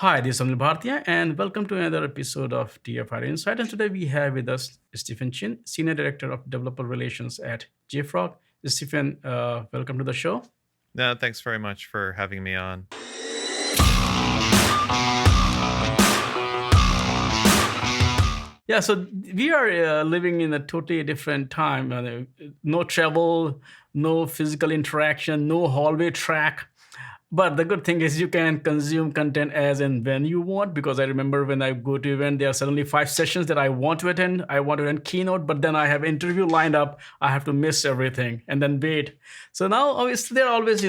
Hi, this is Anil Bhartia, and welcome to another episode of TFR Insight. And today we have with us Stephen Chin, Senior Director of Developer Relations at JFrog. Stephen, welcome to the show. No, thanks very much for having me on. Yeah, so we are living in a totally different time. No travel, no physical interaction, no hallway track. But the good thing is you can consume content as and when you want, because I remember when I go to event, there are suddenly five sessions that I want to attend. I want to attend keynote, but then I have interview lined up. I have to miss everything and then wait. So now obviously there are always,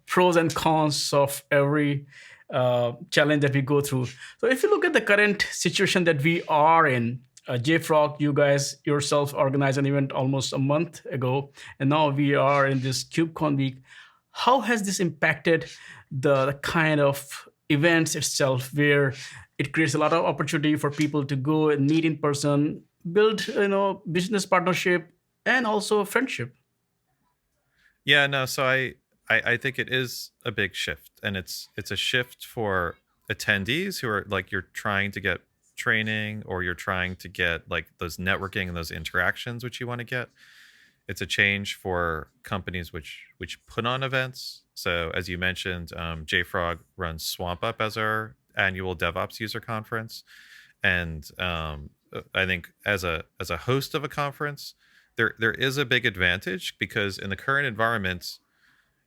pros and cons of every challenge that we go through. So if you look at the current situation that we are in, JFrog, you guys yourself organized an event almost a month ago, and now we are in this KubeCon week. How has this impacted the kind of events itself, where it creates a lot of opportunity for people to go and meet in person, build business partnership, and also friendship? Yeah, no, so I think it is a big shift, and it's a shift for attendees who are like you're trying to get training or you're trying to get like those networking and those interactions which you want to get. It's a change for companies which put on events. So as you mentioned, JFrog runs Swamp Up as our annual DevOps user conference, and I think as a host of a conference, there is a big advantage because in the current environment,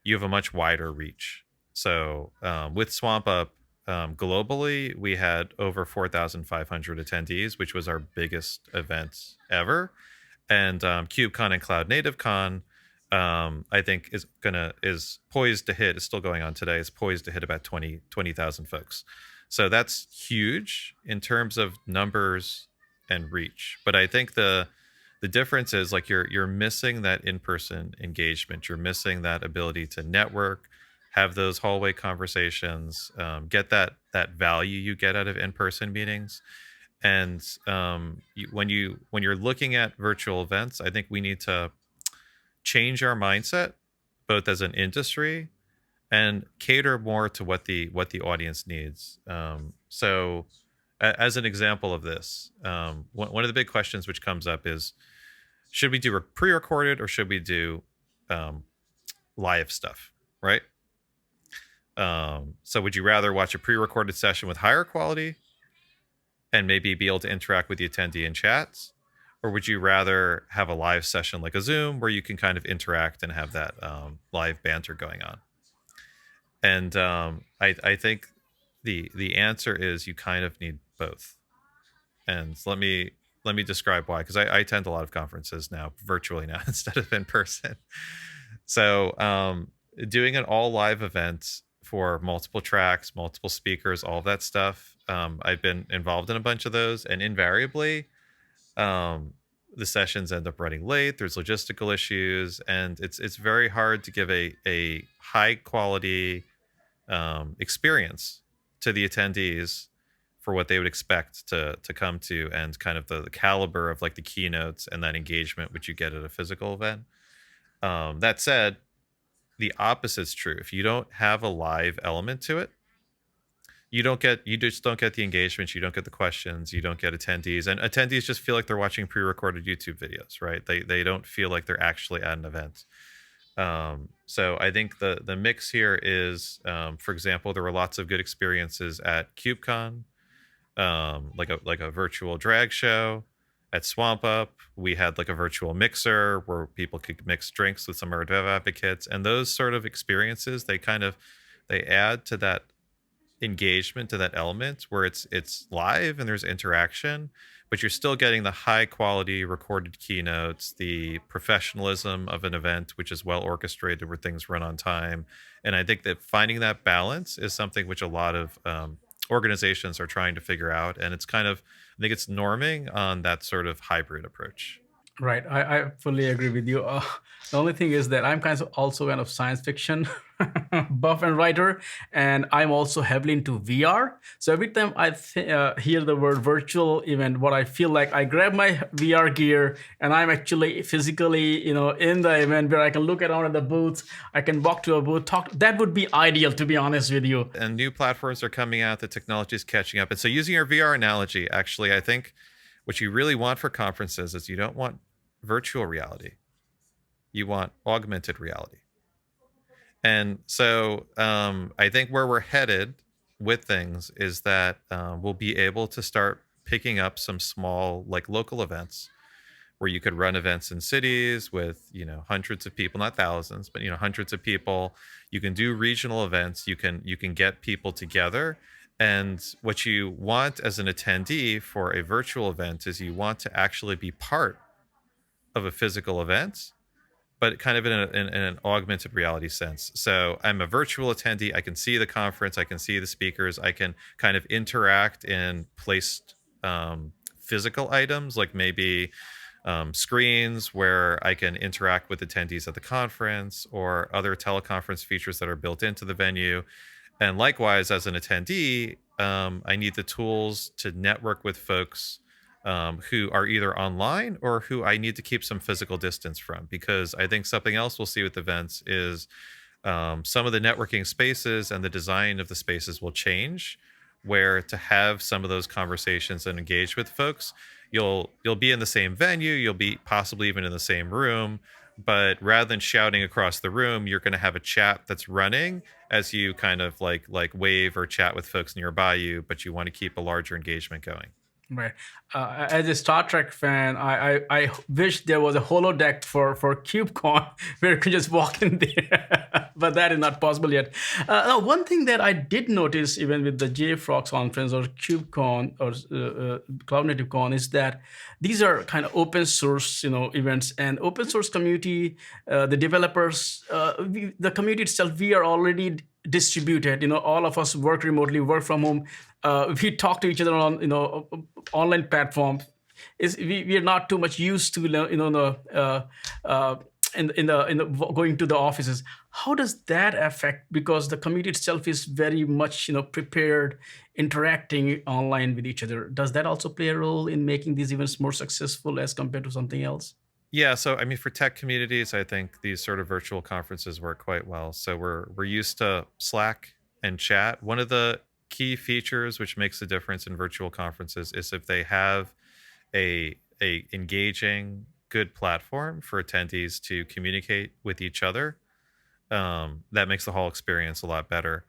you have a much wider reach. So with Swamp Up, globally, we had over 4,500 attendees, which was our biggest event ever. And KubeCon and Cloud Native Con, I think is poised to hit. Is still going on today. Is poised to hit about 20,000 folks. So that's huge in terms of numbers and reach. But I think the difference is like you're missing that in-person engagement. You're missing that ability to network, have those hallway conversations, get that value you get out of in-person meetings. And when you're looking at virtual events, I think we need to change our mindset, both as an industry and cater more to what the audience needs. As an example of this, one of the big questions which comes up is, should we do pre-recorded or should we do um, live stuff, right? So would you rather watch a pre-recorded session with higher quality and maybe be able to interact with the attendee in chats, or would you rather have a live session like a Zoom where you can kind of interact and have that live banter going on? And I think the answer is you kind of need both. And let me describe why, because I attend a lot of conferences now virtually now instead of in person. So doing an all live event for multiple tracks, multiple speakers, all of that stuff. I've been involved in a bunch of those, and invariably, um, the sessions end up running late. There's logistical issues, and it's very hard to give a high quality experience to the attendees for what they would expect to come to, and kind of the caliber of like the keynotes and that engagement which you get at a physical event. That said, the opposite's true. If you don't have a live element to it, you just don't get the engagement, you don't get the questions, you don't get attendees, and attendees just feel like they're watching pre-recorded YouTube videos, right? They don't feel like they're actually at an event. So I think the mix here is, for example, there were lots of good experiences at KubeCon, like a virtual drag show. At Swamp Up, we had like a virtual mixer where people could mix drinks with some of our dev advocates, and those sort of experiences they add to that engagement, to that element where it's live and there's interaction, but you're still getting the high quality recorded keynotes, the professionalism of an event which is well orchestrated where things run on time. And I think that finding that balance is something which a lot of organizations are trying to figure out, and it's kind of, I think it's norming on that sort of hybrid approach. Right. I fully agree with you. The only thing is that I'm kind of also kind of science fiction buff and writer, and I'm also heavily into VR. So every time I hear the word virtual event, what I feel like I grab my VR gear and I'm actually physically, in the event where I can look around at the booths. I can walk to a booth, talk. That would be ideal, to be honest with you. And new platforms are coming out, the technology is catching up. And so, using your VR analogy, actually, I think what you really want for conferences is you don't want virtual reality, you want augmented reality. And so, I think where we're headed with things is that we'll be able to start picking up some small, like local events where you could run events in cities with hundreds of people, not thousands, but hundreds of people. You can do regional events. You can get people together. And what you want as an attendee for a virtual event is you want to actually be part of a physical event, but kind of in an augmented reality sense. So I'm a virtual attendee. I can see the conference. I can see the speakers. I can kind of interact in placed physical items, like maybe screens where I can interact with attendees at the conference, or other teleconference features that are built into the venue. And likewise, as an attendee, I need the tools to network with folks who are either online or who I need to keep some physical distance from. Because I think something else we'll see with events is some of the networking spaces and the design of the spaces will change, where to have some of those conversations and engage with folks, you'll be in the same venue, you'll be possibly even in the same room, but rather than shouting across the room, you're going to have a chat that's running as you kind of like wave or chat with folks nearby you, but you want to keep a larger engagement going. Right. As a Star Trek fan, I wish there was a holodeck for CubeCon where you could just walk in there, but that is not possible yet. Now, one thing that I did notice, even with the JFrog conference or CubeCon or Cloud Native Con, is that these are kind of open source, events, and open source community, the developers, the community itself, we are already distributed. All of us work remotely, work from home. We talk to each other on online platforms. We are not too much used to in the going to the offices. How does that affect? Because the community itself is very much prepared, interacting online with each other. Does that also play a role in making these events more successful as compared to something else? Yeah, so I mean, for tech communities, I think these sort of virtual conferences work quite well. So we're used to Slack and chat. One of the key features which makes a difference in virtual conferences is if they have a engaging, good platform for attendees to communicate with each other. That makes the whole experience a lot better.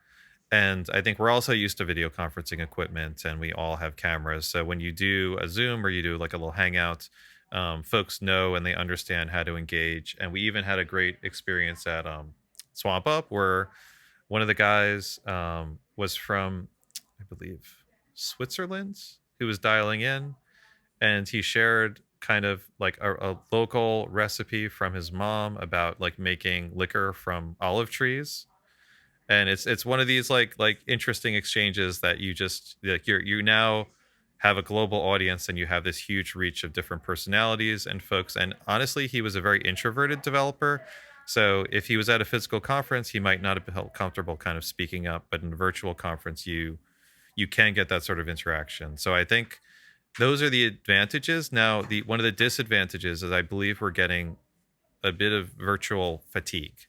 And I think we're also used to video conferencing equipment, and we all have cameras. So when you do a Zoom or you do like a little hangout, folks know and they understand how to engage. And we even had a great experience at Swamp Up, where one of the guys was from, I believe, Switzerland, who was dialing in, and he shared kind of like a local recipe from his mom about like making liquor from olive trees. And it's one of these like interesting exchanges that you just like you now have a global audience, and you have this huge reach of different personalities and folks. And honestly, he was a very introverted developer, so if he was at a physical conference, he might not have felt comfortable kind of speaking up, but in a virtual conference, you can get that sort of interaction. So I think those are the advantages. Now, the one of the disadvantages is I believe we're getting a bit of virtual fatigue.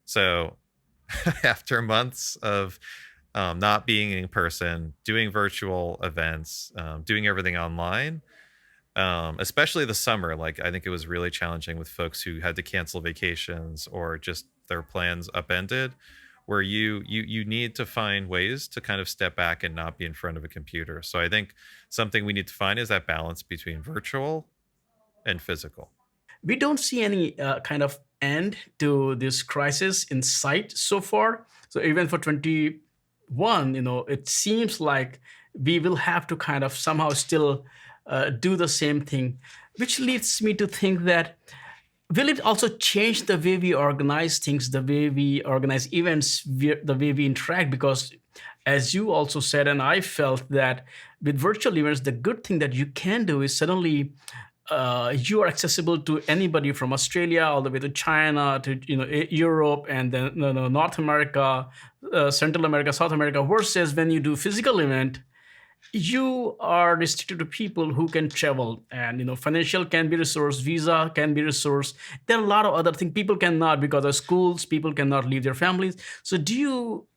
So after months of not being in person, doing virtual events, doing everything online, especially the summer, like I think it was really challenging with folks who had to cancel vacations or just their plans upended, where you need to find ways to kind of step back and not be in front of a computer. So I think something we need to find is that balance between virtual and physical. We don't see any kind of end to this crisis in sight so far. So even for 21, it seems like we will have to kind of somehow still do the same thing, which leads me to think that will it also change the way we organize things, the way we organize events, the way we interact? Because as you also said, and I felt that with virtual events, the good thing that you can do is suddenly you are accessible to anybody from Australia all the way to China to Europe, and then North America, Central America, South America. Versus when you do physical event, you are restricted to people who can travel, and financial can be resource, visa can be resource. There are a lot of other things people cannot, because of schools, people cannot leave their families. So do you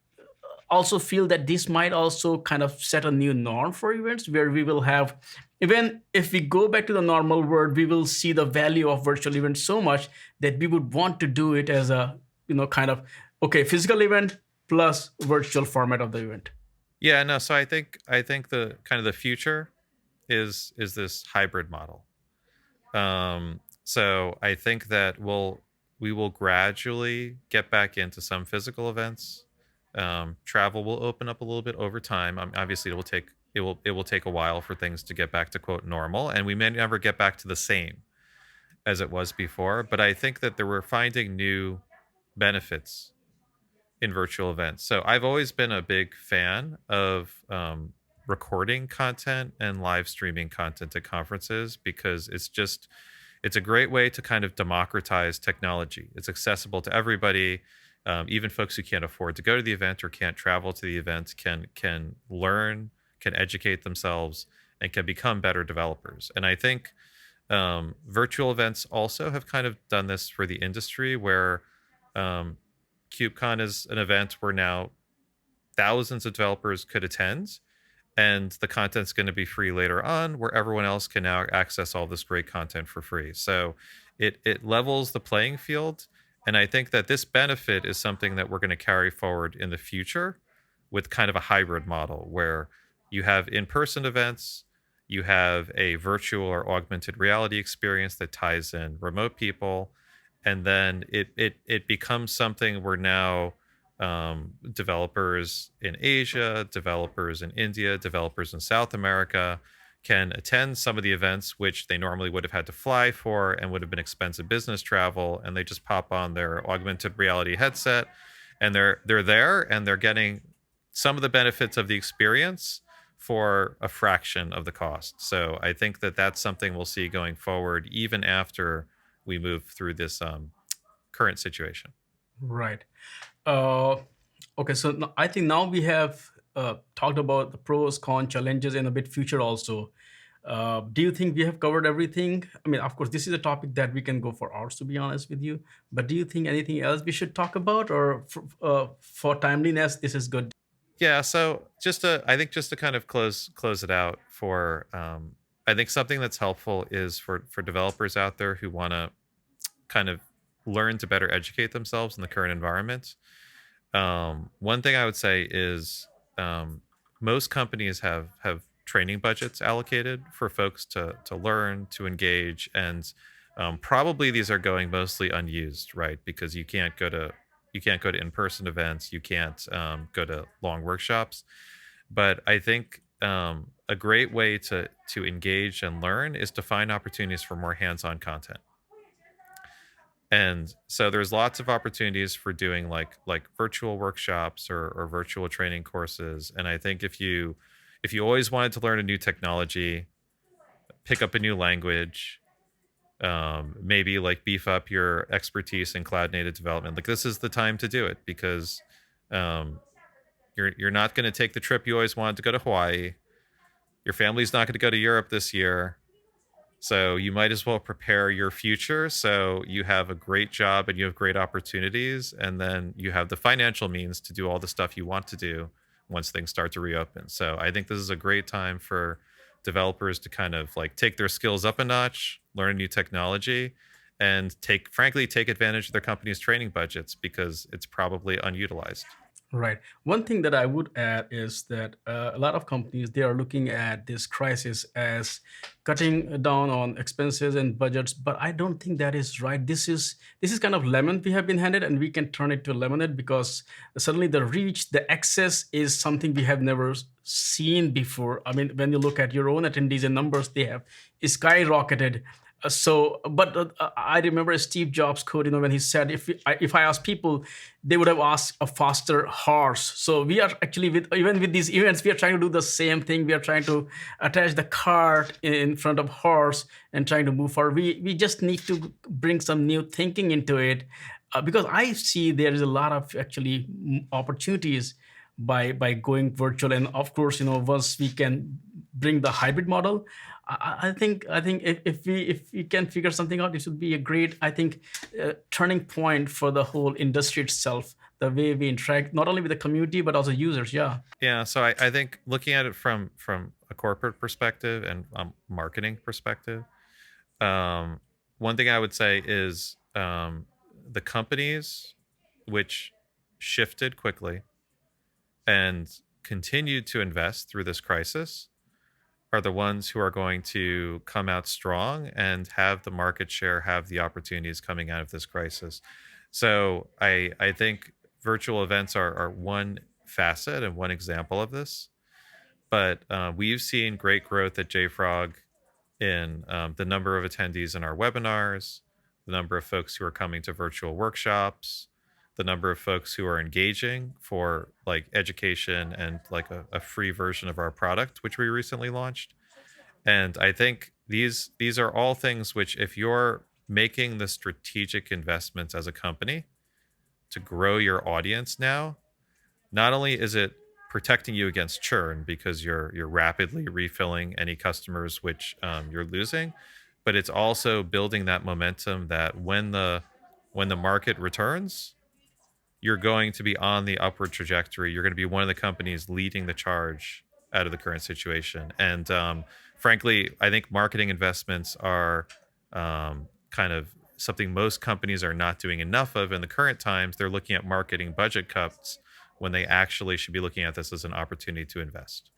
also feel that this might also kind of set a new norm for events, where we will have, even if we go back to the normal world, we will see the value of virtual events so much that we would want to do it as a kind of, okay, physical event plus virtual format of the event. Yeah, no. So I think the kind of the future is this hybrid model. So I think that we will gradually get back into some physical events. Travel will open up a little bit over time. Obviously, it will take a while for things to get back to quote normal, and we may never get back to the same as it was before. But I think that we're finding new benefits in virtual events. So I've always been a big fan of recording content and live streaming content at conferences, because it's a great way to kind of democratize technology. It's accessible to everybody. Even folks who can't afford to go to the event or can't travel to the event can learn, can educate themselves, and can become better developers. And I think virtual events also have kind of done this for the industry, where um, KubeCon is an event where now thousands of developers could attend, and the content's going to be free later on, where everyone else can now access all this great content for free. So it levels the playing field, and I think that this benefit is something that we're going to carry forward in the future, with kind of a hybrid model where you have in-person events, you have a virtual or augmented reality experience that ties in remote people, and then it becomes something where now developers in Asia, developers in India, developers in South America can attend some of the events which they normally would have had to fly for and would have been expensive business travel, and they just pop on their augmented reality headset, and they're there, and they're getting some of the benefits of the experience for a fraction of the cost. So I think that that's something we'll see going forward, even after we move through this current situation. Right. Uh, okay, so I think now we have talked about the pros, cons, challenges, and a bit future also. Do you think we have covered everything? I mean, of course, this is a topic that we can go for hours, to be honest with you. But do you think anything else we should talk about, or for timeliness, this is good? Yeah, so I think just to kind of close it out for I think something that's helpful is for developers out there who want to kind of learn to better educate themselves in the current environment. One thing I would say is most companies have training budgets allocated for folks to learn, to engage, and probably these are going mostly unused, right? Because you can't go to in-person events, you can't go to long workshops. But I think a great way to engage and learn is to find opportunities for more hands-on content. And so there's lots of opportunities for doing like virtual workshops or virtual training courses. And I think if you always wanted to learn a new technology, pick up a new language, maybe like beef up your expertise in cloud native development, like this is the time to do it, because um, you're not going to take the trip you always wanted to go to Hawaii. Your family's not going to go to Europe this year. So you might as well prepare your future so you have a great job and you have great opportunities, and then you have the financial means to do all the stuff you want to do once things start to reopen. So I think this is a great time for developers to kind of like take their skills up a notch, learn a new technology, and frankly take advantage of their company's training budgets, because it's probably unutilized. Right. One thing that I would add is that a lot of companies, they are looking at this crisis as cutting down on expenses and budgets, but I don't think that is right. This is kind of lemon we have been handed, and we can turn it to lemonade, because suddenly the reach, the access is something we have never seen before. I mean, when you look at your own attendees and numbers, they have skyrocketed. But I remember Steve Jobs quote, when he said, if I ask people, they would have asked a faster horse. So we are actually, with even with these events, we are trying to do the same thing. We are trying to attach the cart in front of horse and trying to move forward. We just need to bring some new thinking into it, because I see there is a lot of actually opportunities by going virtual. And of course, once we can bring the hybrid model, I think if we can figure something out, it would be a great, I think, turning point for the whole industry itself. The way we interact not only with the community but also users. Yeah. Yeah, so I think looking at it from a corporate perspective and marketing perspective, um, one thing I would say is the companies which shifted quickly and continued to invest through this crisis are the ones who are going to come out strong and have the market share, have the opportunities coming out of this crisis. So I think virtual events are one facet and one example of this. But we've seen great growth at JFrog in the number of attendees in our webinars, the number of folks who are coming to virtual workshops, the number of folks who are engaging for like education and like a free version of our product, which we recently launched. And I think these are all things which, if you're making the strategic investments as a company to grow your audience now, not only is it protecting you against churn because you're rapidly refilling any customers which you're losing, but it's also building that momentum that when the market returns, you're going to be on the upward trajectory. You're going to be one of the companies leading the charge out of the current situation. And frankly, I think marketing investments are kind of something most companies are not doing enough of in the current times. They're looking at marketing budget cuts when they actually should be looking at this as an opportunity to invest.